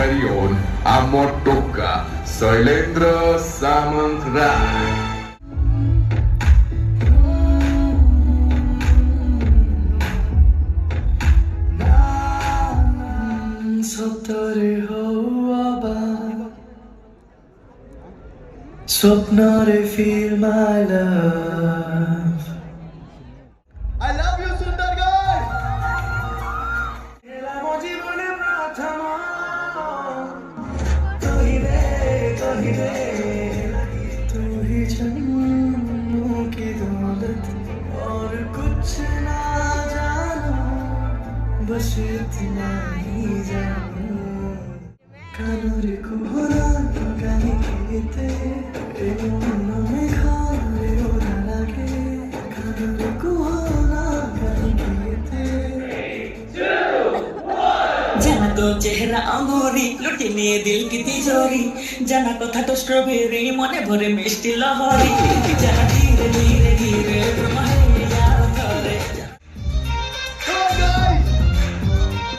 very own Amotoka Sailendra Samantrai. Swapnare feel my love. I love you, Sundar guy. तू ही जन्मों की दौलत और कुछ ना जानो, बस इतना ही जानो. कानूरी को होना कहीं कहते एवं में खाने और लगे कानूरी को होना कहीं कहते. जाना तो चेहरा अंगूरी लुटी निये दिल की तिजोरी जाना कथा तो स्ट्रॉबेरी मने भरे मिष्टी लहरी जाना धीरे धीरे धीरे तुम्हारे यार करे. Come on, guys.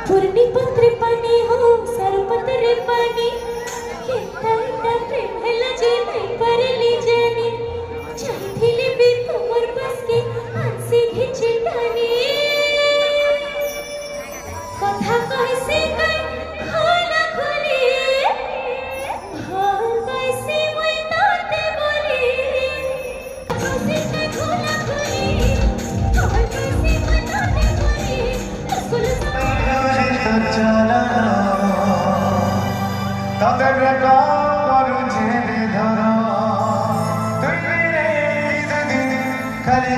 पूर्णी पत्र पानी हो सरपत्र पानी के तांडा प्रेम हेला जे नहीं पर ली जानी चाहथिले भी तुमर बस के आंसी घिचे टानी कथा कैसे कई खोला खोली हाँ कैसे मैं ताते बोली कैसे कई खोला खोली हाँ कैसे मैं ताते बोली स्कूल खाली